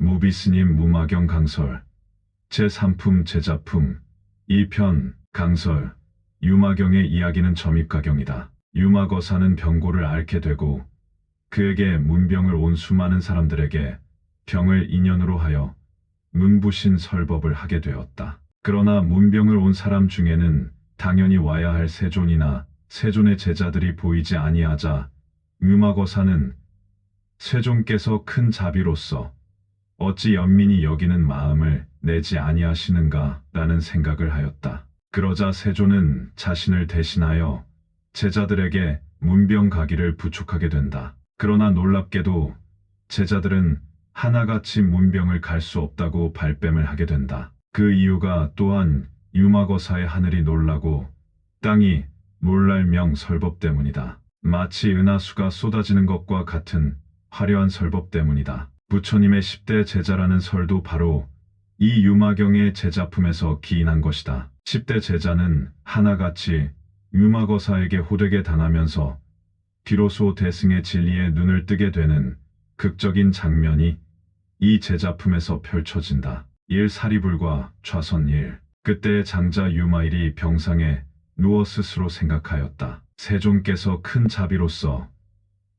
무비스님 무마경 강설 제3품 제자품 2편 강설 유마경의 이야기는 점입가경이다. 유마거사는 병고를 앓게 되고 그에게 문병을 온 수많은 사람들에게 병을 인연으로 하여 문부신 설법을 하게 되었다. 그러나 문병을 온 사람 중에는 당연히 와야 할 세존이나 세존의 제자들이 보이지 아니하자 유마거사는 세존께서 큰 자비로서 어찌 연민이 여기는 마음을 내지 아니하시는가 라는 생각을 하였다. 그러자 세존은 자신을 대신하여 제자들에게 문병 가기를 부축하게 된다. 그러나 놀랍게도 제자들은 하나같이 문병을 갈 수 없다고 발뺌을 하게 된다. 그 이유가 또한 유마거사의 하늘이 놀라고 땅이 놀랄명 설법 때문이다. 마치 은하수가 쏟아지는 것과 같은 화려한 설법 때문이다. 부처님의 10대 제자라는 설도 바로 이 유마경의 제자품에서 기인한 것이다. 10대 제자는 하나같이 유마거사에게 호되게 당하면서 비로소 대승의 진리에 눈을 뜨게 되는 극적인 장면이 이 제자품에서 펼쳐진다. 1. 사리불과 좌선 1. 그때의 장자 유마일이 병상에 누워 스스로 생각하였다. 세존께서 큰 자비로서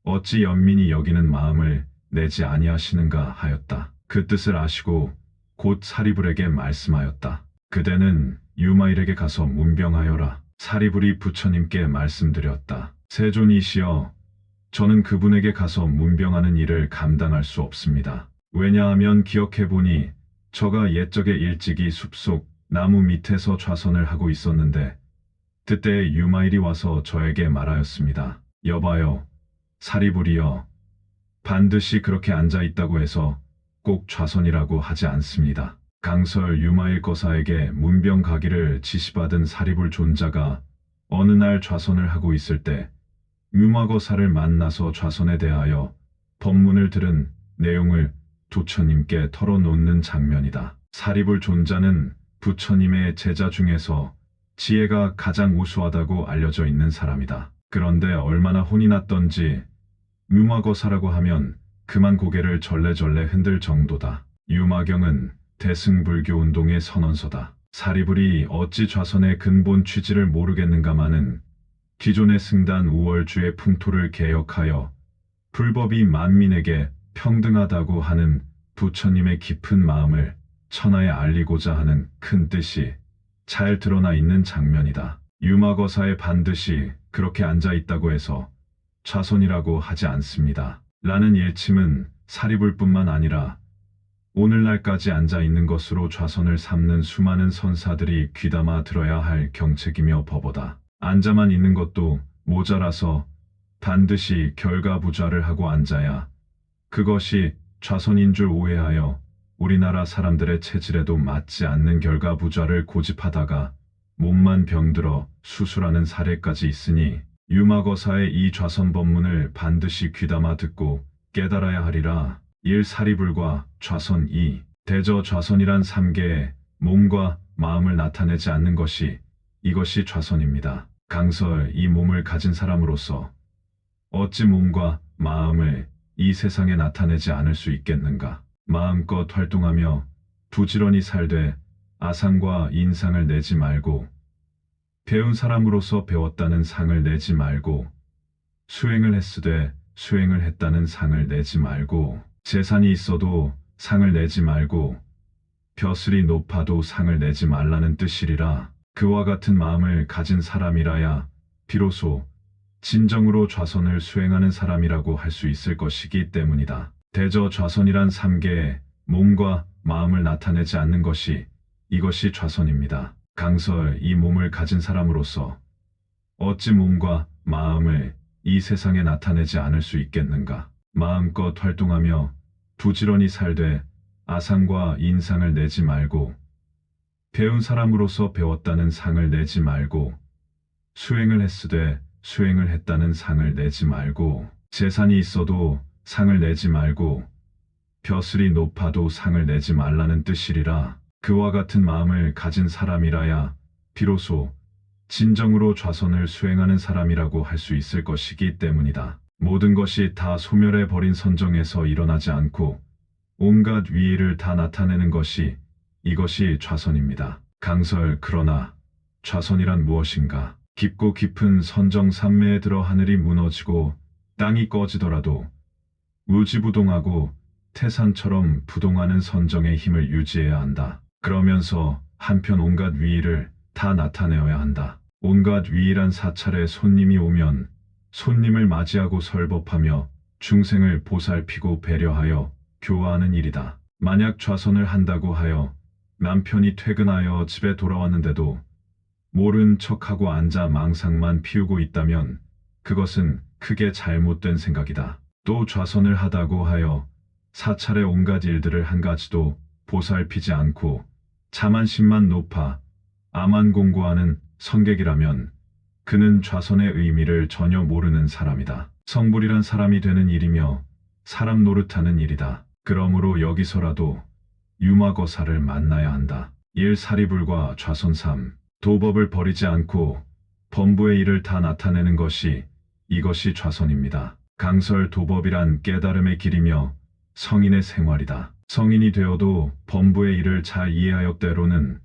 어찌 연민이 여기는 마음을 내지 아니하시는가 하였다. 그 뜻을 아시고 곧 사리불에게 말씀하였다. 그대는 유마일에게 가서 문병하여라. 사리불이 부처님께 말씀드렸다. 세존이시여, 저는 그분에게 가서 문병하는 일을 감당할 수 없습니다. 왜냐하면 기억해보니 저가 옛적에 일찍이 숲속 나무 밑에서 좌선을 하고 있었는데 그때 유마일이 와서 저에게 말하였습니다. 여봐요, 사리불이여, 반드시 그렇게 앉아있다고 해서 꼭 좌선이라고 하지 않습니다. 강설 유마일 거사에게 문병 가기를 지시받은 사리불 존자가 어느 날 좌선을 하고 있을 때 유마거사를 만나서 좌선에 대하여 법문을 들은 내용을 부처님께 털어놓는 장면이다. 사리불 존자는 부처님의 제자 중에서 지혜가 가장 우수하다고 알려져 있는 사람이다. 그런데 얼마나 혼이 났던지 유마거사라고 하면 그만 고개를 절레절레 흔들 정도다. 유마경은 대승불교 운동의 선언서다. 사리불이 어찌 좌선의 근본 취지를 모르겠는가마는 기존의 승단 우월주의 풍토를 개혁하여 불법이 만민에게 평등하다고 하는 부처님의 깊은 마음을 천하에 알리고자 하는 큰 뜻이 잘 드러나 있는 장면이다. 유마거사에 반드시 그렇게 앉아있다고 해서 좌선이라고 하지 않습니다. 라는 일침은 사리불뿐만 아니라 오늘날까지 앉아있는 것으로 좌선을 삼는 수많은 선사들이 귀담아 들어야 할 경책이며 법어다. 앉아만 있는 것도 모자라서 반드시 결가부좌를 하고 앉아야 그것이 좌선인 줄 오해하여 우리나라 사람들의 체질에도 맞지 않는 결가부좌를 고집하다가 몸만 병들어 수술하는 사례까지 있으니 유마거사의 이 좌선 법문을 반드시 귀담아 듣고 깨달아야 하리라. 1. 사리불과 좌선 2. 대저 좌선이란 3개의 몸과 마음을 나타내지 않는 것이 이것이 좌선입니다. 강설 이 몸을 가진 사람으로서 어찌 몸과 마음을 이 세상에 나타내지 않을 수 있겠는가. 마음껏 활동하며 부지런히 살되 아상과 인상을 내지 말고 배운 사람으로서 배웠다는 상을 내지 말고 수행을 했으되 수행을 했다는 상을 내지 말고 재산이 있어도 상을 내지 말고 벼슬이 높아도 상을 내지 말라는 뜻이리라. 그와 같은 마음을 가진 사람이라야 비로소 진정으로 좌선을 수행하는 사람이라고 할 수 있을 것이기 때문이다. 대저 좌선이란 3개의 몸과 마음을 나타내지 않는 것이 이것이 좌선입니다. 강설 이 몸을 가진 사람으로서 어찌 몸과 마음을 이 세상에 나타내지 않을 수 있겠는가. 마음껏 활동하며 부지런히 살되 아상과 인상을 내지 말고 배운 사람으로서 배웠다는 상을 내지 말고 수행을 했으되 수행을 했다는 상을 내지 말고 재산이 있어도 상을 내지 말고 벼슬이 높아도 상을 내지 말라는 뜻이리라. 그와 같은 마음을 가진 사람이라야 비로소 진정으로 좌선을 수행하는 사람이라고 할 수 있을 것이기 때문이다. 모든 것이 다 소멸해 버린 선정에서 일어나지 않고 온갖 위의를 다 나타내는 것이 이것이 좌선입니다. 강설 그러나 좌선이란 무엇인가? 깊고 깊은 선정산매에 들어 하늘이 무너지고 땅이 꺼지더라도 우지부동하고 태산처럼 부동하는 선정의 힘을 유지해야 한다. 그러면서 한편 온갖 위의를 다 나타내어야 한다. 온갖 위의란 사찰에 손님이 오면 손님을 맞이하고 설법하며 중생을 보살피고 배려하여 교화하는 일이다. 만약 좌선을 한다고 하여 남편이 퇴근하여 집에 돌아왔는데도 모른 척하고 앉아 망상만 피우고 있다면 그것은 크게 잘못된 생각이다. 또 좌선을 하다고 하여 사찰의 온갖 일들을 한 가지도 보살피지 않고 자만심만 높아 아만 공고하는 성객이라면 그는 좌선의 의미를 전혀 모르는 사람이다. 성불이란 사람이 되는 일이며 사람 노릇하는 일이다. 그러므로 여기서라도 유마거사를 만나야 한다. 일사리불과 좌선삼, 도법을 버리지 않고 범부의 일을 다 나타내는 것이 이것이 좌선입니다. 강설 도법이란 깨달음의 길이며 성인의 생활이다. 성인이 되어도 범부의 일을 잘 이해하여 때로는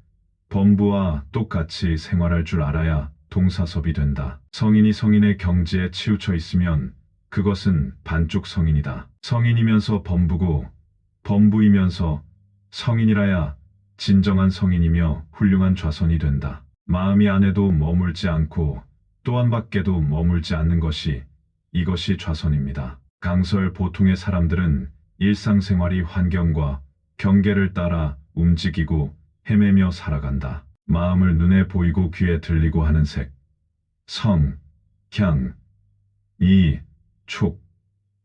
범부와 똑같이 생활할 줄 알아야 동사섭이 된다. 성인이 성인의 경지에 치우쳐 있으면 그것은 반쪽 성인이다. 성인이면서 범부고 범부이면서 성인이라야 진정한 성인이며 훌륭한 좌선이 된다. 마음이 안에도 머물지 않고 또한 밖에도 머물지 않는 것이 이것이 좌선입니다. 강설 보통의 사람들은 일상생활이 환경과 경계를 따라 움직이고 헤매며 살아간다. 마음을 눈에 보이고 귀에 들리고 하는 색, 성, 향, 이, 촉,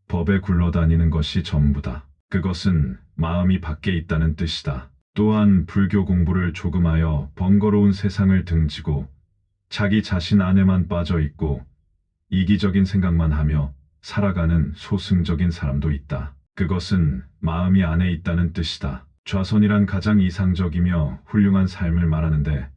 법에 굴러다니는 것이 전부다. 그것은 마음이 밖에 있다는 뜻이다. 또한 불교 공부를 조금 하여 번거로운 세상을 등지고 자기 자신 안에만 빠져 있고 이기적인 생각만 하며 살아가는 소승적인 사람도 있다. 그것은 마음이 안에 있다는 뜻이다. 좌선이란 가장 이상적이며 훌륭한 삶을 말하는데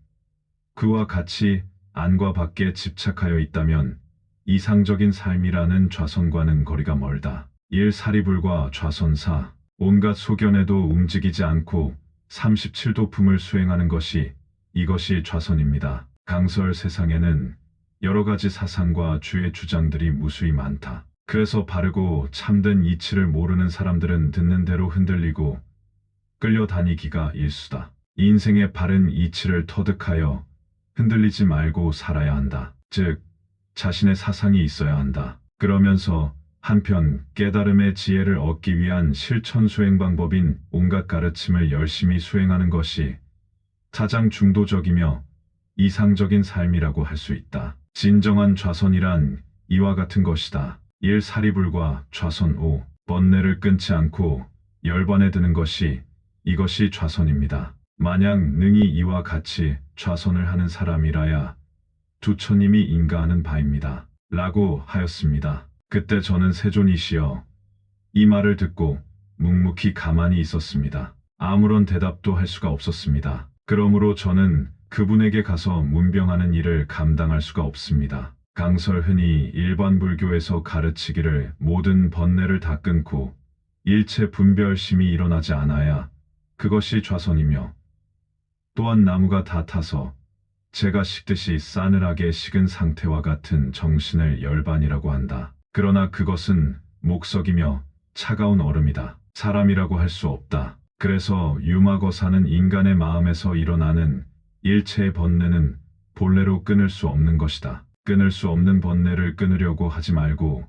그와 같이 안과 밖에 집착하여 있다면 이상적인 삶이라는 좌선과는 거리가 멀다. 일사리불과 좌선사, 온갖 소견에도 움직이지 않고 37도품을 수행하는 것이 이것이 좌선입니다. 강설 세상에는 여러 가지 사상과 주의 주장들이 무수히 많다. 그래서 바르고 참된 이치를 모르는 사람들은 듣는 대로 흔들리고 끌려다니기가 일수다. 인생의 바른 이치를 터득하여 흔들리지 말고 살아야 한다. 즉, 자신의 사상이 있어야 한다. 그러면서 한편 깨달음의 지혜를 얻기 위한 실천 수행 방법인 온갖 가르침을 열심히 수행하는 것이 가장 중도적이며 이상적인 삶이라고 할 수 있다. 진정한 좌선이란 이와 같은 것이다. 일사리불과 좌선 5, 번뇌를 끊지 않고 열반에 드는 것이 이것이 좌선입니다. 만약 능히 이와 같이 좌선을 하는 사람이라야 두처님이 인가하는 바입니다. 라고 하였습니다. 그때 저는 세존이시여 이 말을 듣고 묵묵히 가만히 있었습니다. 아무런 대답도 할 수가 없었습니다. 그러므로 저는 그분에게 가서 문병하는 일을 감당할 수가 없습니다. 강설 흔히 일반 불교에서 가르치기를 모든 번뇌를 다 끊고 일체 분별심이 일어나지 않아야 그것이 좌선이며 또한 나무가 다 타서 재가 식듯이 싸늘하게 식은 상태와 같은 정신을 열반이라고 한다. 그러나 그것은 목석이며 차가운 얼음이다. 사람이라고 할 수 없다. 그래서 유마거사는 인간의 마음에서 일어나는 일체의 번뇌는 본래로 끊을 수 없는 것이다. 끊을 수 없는 번뇌를 끊으려고 하지 말고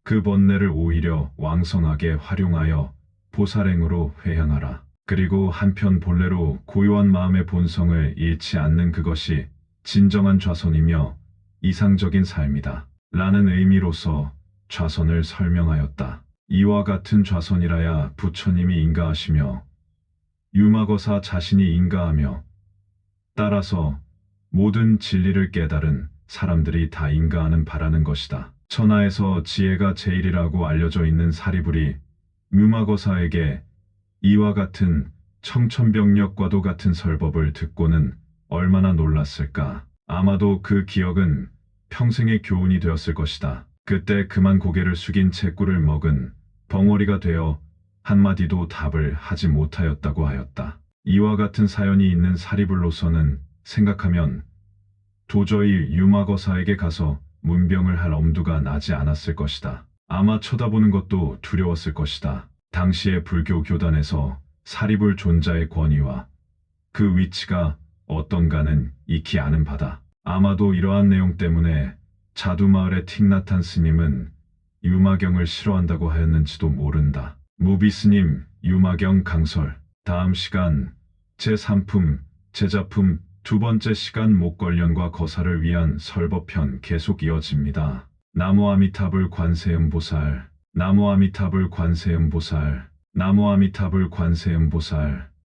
그 번뇌를 오히려 왕성하게 활용하여 보살행으로 회향하라. 그리고 한편 본래로 고요한 마음의 본성을 잃지 않는 그것이 진정한 좌선이며 이상적인 삶이다. 라는 의미로서 좌선을 설명하였다. 이와 같은 좌선이라야 부처님이 인가하시며 유마거사 자신이 인가하며 따라서 모든 진리를 깨달은 사람들이 다 인가하는 바라는 것이다. 천하에서 지혜가 제일이라고 알려져 있는 사리불이 유마거사에게 이와 같은 청천벽력과도 같은 설법을 듣고는 얼마나 놀랐을까. 아마도 그 기억은 평생의 교훈이 되었을 것이다. 그때 그만 고개를 숙인 채꿀을 먹은 벙어리가 되어 한마디도 답을 하지 못하였다고 하였다. 이와 같은 사연이 있는 사리불로서는 생각하면 도저히 유마거사에게 가서 문병을 할 엄두가 나지 않았을 것이다. 아마 쳐다보는 것도 두려웠을 것이다. 당시의 불교 교단에서 사리불 존자의 권위와 그 위치가 어떤가는 익히 아는 바다. 아마도 이러한 내용 때문에 자두마을의 틱나탄 스님은 유마경을 싫어한다고 하였는지도 모른다. 무비 스님, 유마경 강설. 다음 시간 제3품, 제자품 두 번째 시간 목걸련과 거사를 위한 설법편 계속 이어집니다. 나무 아미타불 관세음보살, 나무 아미타불 관세음보살, 나무 아미타불 관세음보살.